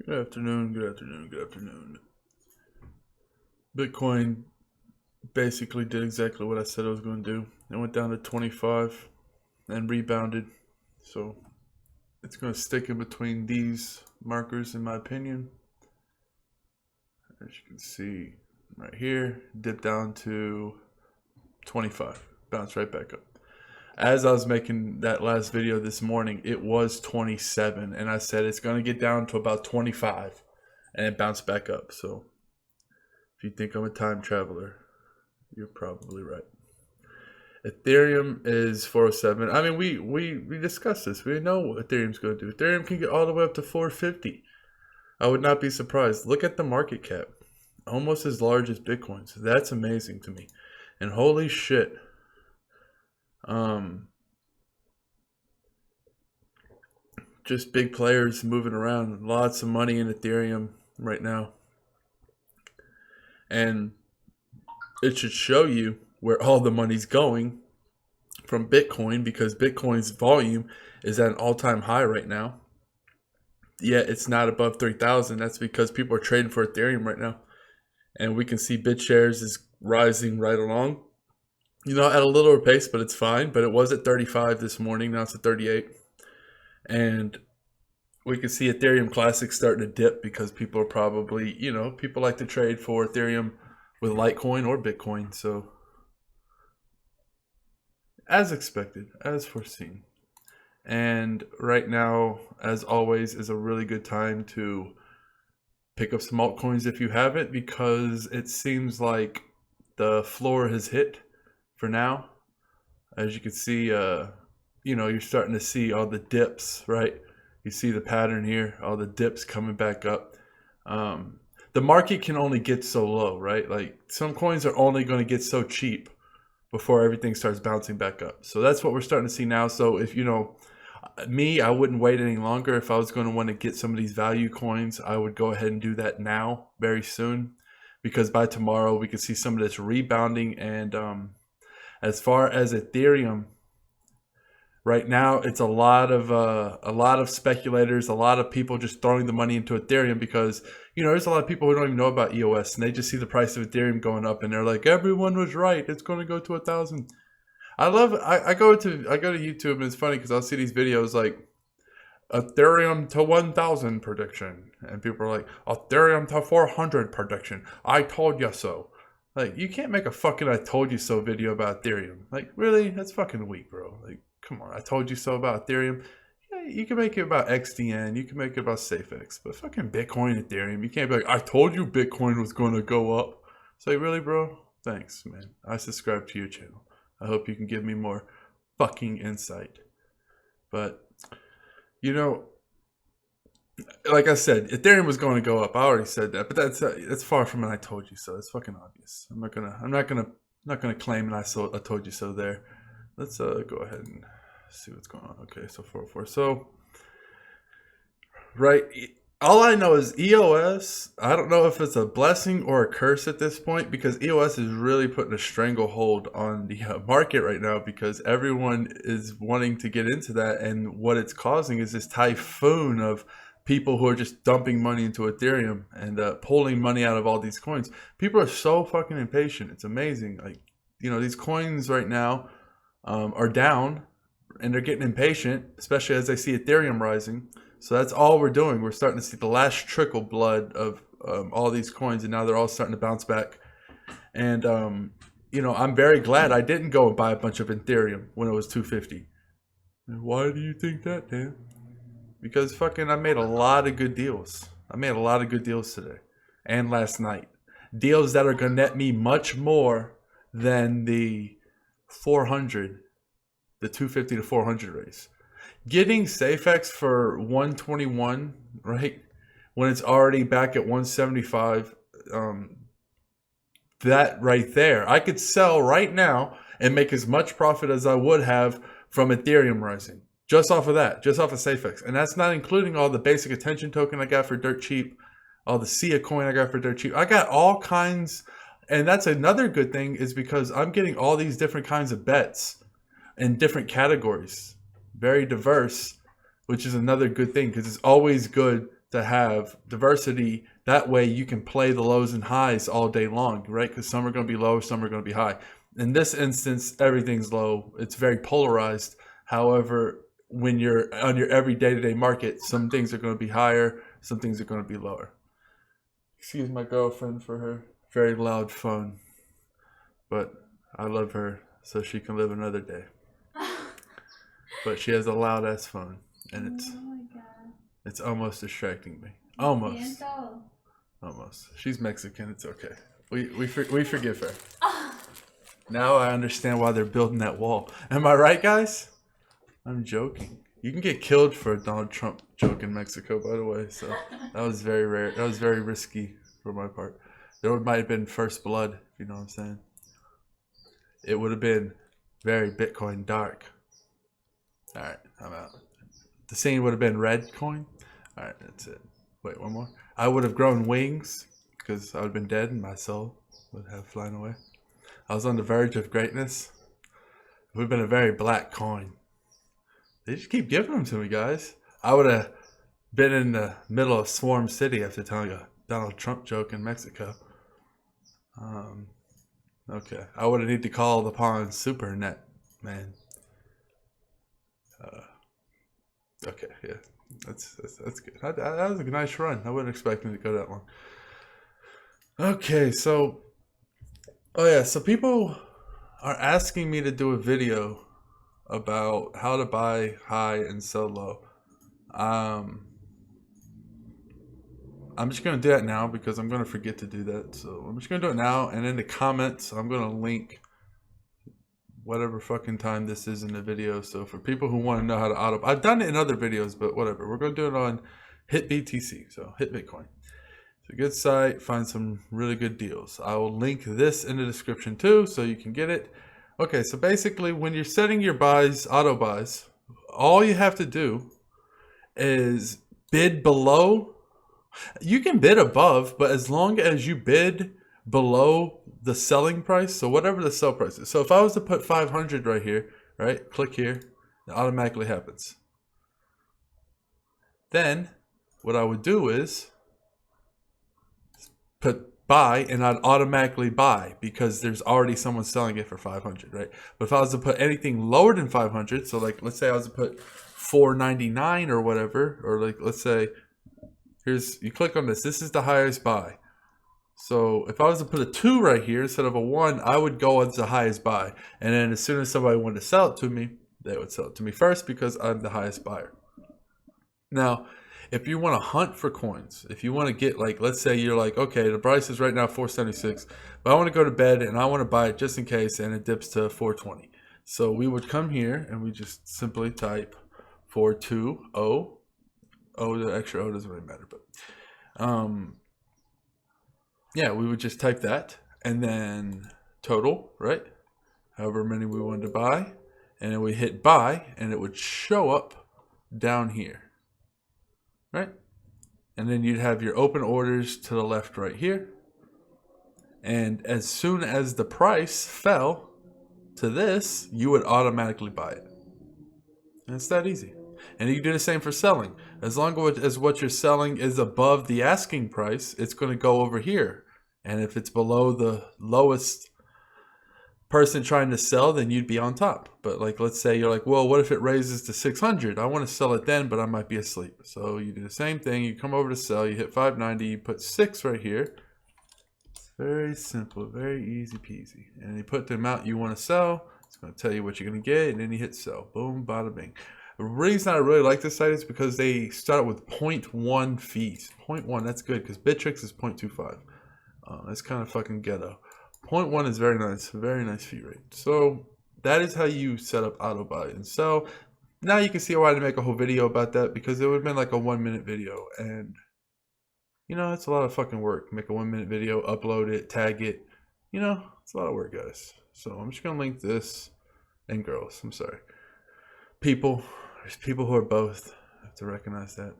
Good afternoon, good afternoon, good afternoon. Bitcoin basically did exactly what I said I was going to do. It went down to 25 and rebounded. So it's going to stick in between these markers, in my opinion. As you can see right here, dip down to 25, bounce right back up. As I was making that last video this morning, it was 27, and I said it's going to get down to about 25, and it bounced back up. So if you think I'm a time traveler, you're probably right. Ethereum is 407. I mean, we discussed this. We know what Ethereum's going to do. Ethereum can get all the way up to 450. I would not be surprised. Look at the market cap. Almost as large as Bitcoin's. That's amazing to me. And holy shit. Just big players moving around. Lots of money in Ethereum right now. And it should show you where all the money's going from Bitcoin, because Bitcoin's volume is at an all-time high right now. Yet it's not above 3,000. That's because people are trading for Ethereum right now. And we can see BitShares is rising right along. You know, at a littler pace, but it's fine. But it was at 35 this morning. Now it's at 38. And we can see Ethereum Classic starting to dip because people are probably, people like to trade for Ethereum with Litecoin or Bitcoin. So as expected, as foreseen. And right now, as always, is a really good time to pick up some altcoins if you haven't, because it seems like the floor has hit for now. As you can see, you're starting to see all the dips, right? You see the pattern here, all the dips coming back up. The market can only get so low, right? Like some coins are only going to get so cheap before everything starts bouncing back up. So that's what we're starting to see now. So if I wouldn't wait any longer. If I was going to want to get some of these value coins, I would go ahead and do that now, very soon, because by tomorrow we could see some of this rebounding. And as far as Ethereum, right now it's a lot of speculators, a lot of people just throwing the money into Ethereum because there's a lot of people who don't even know about EOS, and they just see the price of Ethereum going up, and they're like, everyone was right, it's going to go to 1,000. I go to YouTube, and it's funny because I'll see these videos like Ethereum to 1,000 prediction, and people are like, Ethereum to 400 prediction. I told you so. Like, you can't make a fucking I told you so video about Ethereum. Like, really? That's fucking weak, bro. Like, come on. I told you so about Ethereum. Yeah, you can make it about XDN. You can make it about SafeX. But fucking Bitcoin, Ethereum, you can't be like, I told you Bitcoin was going to go up. It's like, really, bro? Thanks, man. I subscribe to your channel. I hope you can give me more fucking insight. But, like I said, Ethereum was going to go up. I already said that, but that's far from an I told you so. It's fucking obvious. I'm not gonna claim an I told you so there. Let's go ahead and see what's going on. Okay, so 404. So right, all I know is EOS. I don't know if it's a blessing or a curse at this point, because EOS is really putting a stranglehold on the market right now, because everyone is wanting to get into that, and what it's causing is this typhoon of people who are just dumping money into Ethereum and pulling money out of all these coins. People are so fucking impatient. It's amazing. Like, these coins right now are down, and they're getting impatient, especially as they see Ethereum rising. So that's all we're doing. We're starting to see the last trickle blood of all these coins, and now they're all starting to bounce back. And, I'm very glad I didn't go and buy a bunch of Ethereum when it was 250. And why do you think that, Dan? Because fucking I made a lot of good deals. I made a lot of good deals today and last night. Deals that are going to net me much more than the 400, the 250 to 400 race. Getting SafeX for 121, right, when it's already back at 175, that right there, I could sell right now and make as much profit as I would have from Ethereum rising. Just off of that, just off of SafeX. And that's not including all the basic attention token I got for dirt cheap, all the SIA coin I got for dirt cheap. I got all kinds, and that's another good thing, is because I'm getting all these different kinds of bets in different categories. Very diverse, which is another good thing, because it's always good to have diversity. That way you can play the lows and highs all day long, right? Because some are going to be low, some are going to be high. In this instance, everything's low. It's very polarized. However, when you're on your every day-to-day market, some things are going to be higher, some things are going to be lower. Excuse my girlfriend for her very loud phone, but I love her so she can live another day. But she has a loud ass phone, and it's almost distracting me. Almost. She's Mexican. It's okay. We forgive her. Now I understand why they're building that wall. Am I right, guys? I'm joking. You can get killed for a Donald Trump joke in Mexico, by the way. So that was very rare. That was very risky for my part. There might have been first blood, if you know what I'm saying. It would have been very Bitcoin dark. All right, I'm out. The scene would have been red coin. All right, that's it. Wait, one more. I would have grown wings because I would have been dead and my soul would have flown away. I was on the verge of greatness. It would have been a very black coin. They just keep giving them to me, guys. I would have been in the middle of Swarm City after telling a Donald Trump joke in Mexico. Okay. I would have need to call upon SuperNet, man. Okay, yeah. That's good. That was a nice run. I wasn't expecting it to go that long. Okay, so... Oh yeah, so people are asking me to do a video about how to buy high and sell low. I'm just going to do that now because I'm going to forget to do that. So I'm just going to do it now. And in the comments, I'm going to link whatever fucking time this is in the video. So for people who want to know how to auto... I've done it in other videos, but whatever. We're going to do it on Hit BTC. So Hit Bitcoin. It's a good site. Find some really good deals. I will link this in the description too so you can get it. Okay, so basically when you're setting your buys, auto buys, all you have to do is bid below. You can bid above, but as long as you bid below the selling price, so whatever the sell price is. So if I was to put 500 right here, right, click here, it automatically happens. Then what I would do is put buy, and I'd automatically buy because there's already someone selling it for 500, right? But if I was to put anything lower than 500, so like let's say I was to put 499 or whatever, or like let's say here's, you click on this, this is the highest buy. So if I was to put a 2 right here instead of a 1, I would go as the highest buy. And then as soon as somebody wanted to sell it to me, they would sell it to me first because I'm the highest buyer. Now, if you want to hunt for coins, if you want to get like, let's say you're like, okay, the price is right now 476, but I want to go to bed and I want to buy it just in case, and it dips to 420. So we would come here and we just simply type 420. Oh, the extra O doesn't really matter, but yeah, we would just type that and then total, right? However many we wanted to buy, and then we hit buy and it would show up down here. Right? And then you'd have your open orders to the left right here. And as soon as the price fell to this, you would automatically buy it. And it's that easy. And you can do the same for selling. As long as what you're selling is above the asking price, it's going to go over here. And if it's below the lowest person trying to sell, then you'd be on top. But like, let's say you're like, well, what if it raises to 600? I want to sell it then, but I might be asleep. So you do the same thing. You come over to sell, you hit 590, you put 6 right here. It's very simple, very easy peasy. And you put the amount you want to sell. It's going to tell you what you're going to get, and then you hit sell. Boom, bada bing. The reason I really like this site is because they start with 0.1 fees. 0.1, that's good, because Bittrex is 0.25. That's kind of fucking ghetto. 0.1 is very nice fee rate. So that is how you set up auto buy and sell. Now you can see why I didn't make a whole video about that, because it would have been like a 1-minute video, and you know, it's a lot of fucking work. Make a 1-minute video, upload it, tag it. You know, it's a lot of work, guys. So I'm just gonna link this, and girls, I'm sorry. People, there's people who are both. I have to recognize that.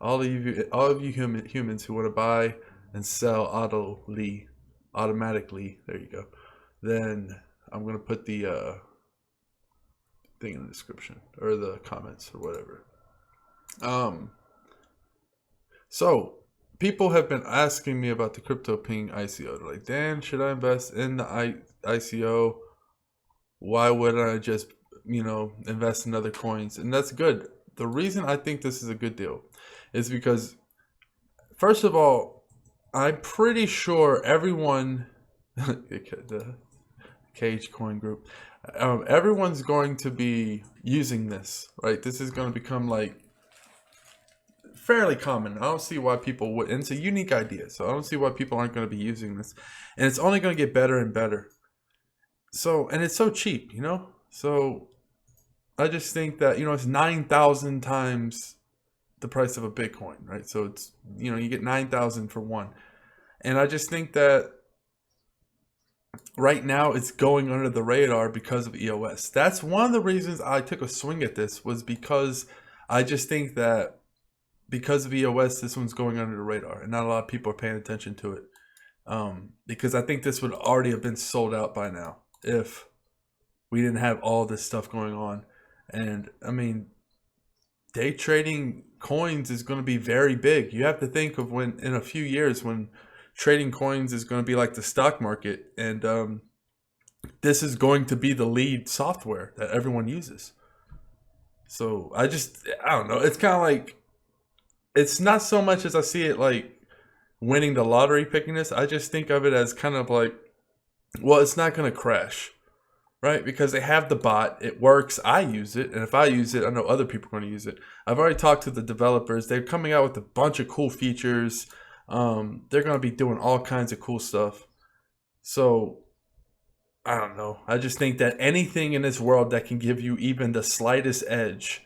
All of you humans who want to buy and sell automatically, there you go, then I'm going to put the thing in the description or the comments or whatever. So people have been asking me about the Cryptoping ICO. They're like, Dan, should I invest in the ICO? Why wouldn't I just, invest in other coins? And that's good. The reason I think this is a good deal is because, first of all, I'm pretty sure everyone, the Cage Coin Group, everyone's going to be using this, right? This is going to become like fairly common. I don't see why people would, and it's a unique idea, so I don't see why people aren't going to be using this, and it's only going to get better and better. So, and it's so cheap, So I just think that, it's 9,000 times the price of a Bitcoin, right? So it's, you get 9,000 for one. And I just think that right now it's going under the radar because of EOS. That's one of the reasons I took a swing at this, was because I just think that because of EOS, this one's going under the radar and not a lot of people are paying attention to it. Because I think this would already have been sold out by now if we didn't have all this stuff going on. And I mean, day trading coins is going to be very big. You have to think of when in a few years when trading coins is going to be like the stock market, and this is going to be the lead software that everyone uses. So I don't know. It's kind of like, it's not so much as I see it like winning the lottery picking this. I just think of it as kind of like, well, it's not going to crash, right? Because they have the bot, it works, I use it, and if I use it, I know other people are going to use it. I've already talked to the developers. They're coming out with a bunch of cool features. They're going to be doing all kinds of cool stuff. So I don't know. I just think that anything in this world that can give you even the slightest edge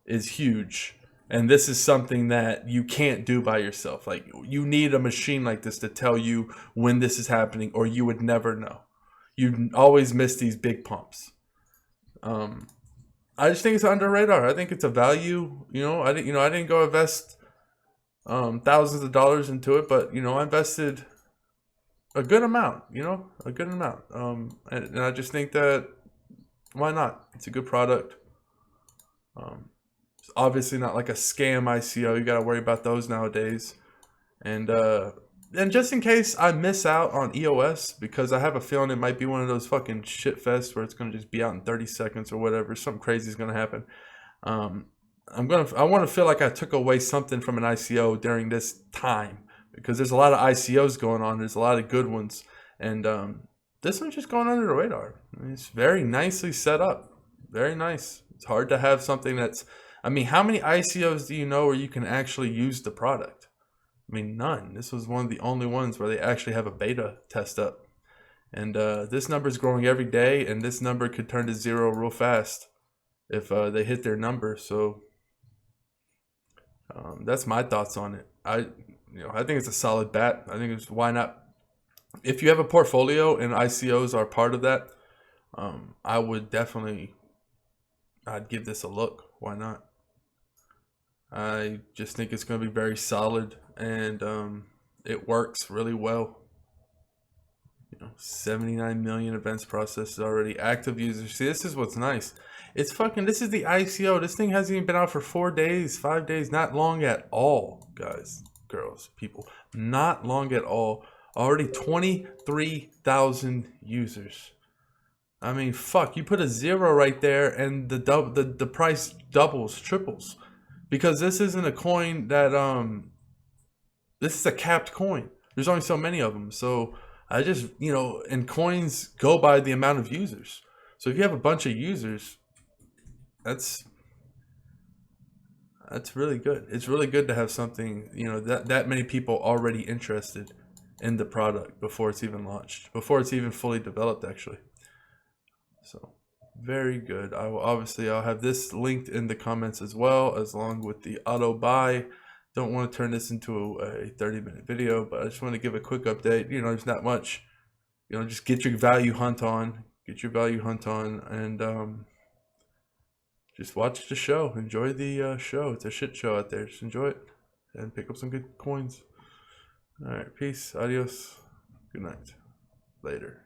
is huge. And this is something that you can't do by yourself. Like, you need a machine like this to tell you when this is happening, or you would never know. You always miss these big pumps. I just think it's under radar. I think it's a value. I didn't go invest thousands of dollars into it, but I invested a good amount. A good amount. And I just think that, why not? It's a good product. It's obviously not like a scam ICO. You got to worry about those nowadays. And just in case I miss out on EOS, because I have a feeling it might be one of those fucking shit fests where it's going to just be out in 30 seconds or whatever. Something crazy is going to happen. I want to feel like I took away something from an ICO during this time, because there's a lot of ICOs going on. There's a lot of good ones. And this one's just going under the radar. It's very nicely set up. Very nice. It's hard to have something that's, how many ICOs do you know where you can actually use the product? None. This was one of the only ones where they actually have a beta test up. And this number is growing every day, and this number could turn to zero real fast if they hit their number. So that's my thoughts on it. I think it's a solid bet. I think it's, why not? If you have a portfolio and ICOs are part of that, I would definitely, I'd give this a look. Why not? I just think it's going to be very solid, and it works really well. 79 million events processed already, active users. See, this is what's nice. This is the ICO. This thing hasn't even been out for 4 days, 5 days, not long at all, guys, girls, people, not long at all. Already 23,000 users. Fuck, you put a zero right there and the price doubles, triples. Because this isn't a coin that, this is a capped coin. There's only so many of them. So I just, and coins go by the amount of users. So if you have a bunch of users, that's really good. It's really good to have something, that many people already interested in the product before it's even launched, before it's even fully developed, actually. So very good. I'll have this linked in the comments as well, as long with the auto buy. Don't want to turn this into a 30-minute video, but I just want to give a quick update. There's not much. Just get your value hunt on. And just watch the show. Enjoy the show. It's a shit show out there. Just enjoy it and pick up some good coins. All right, peace, adios, good night, later.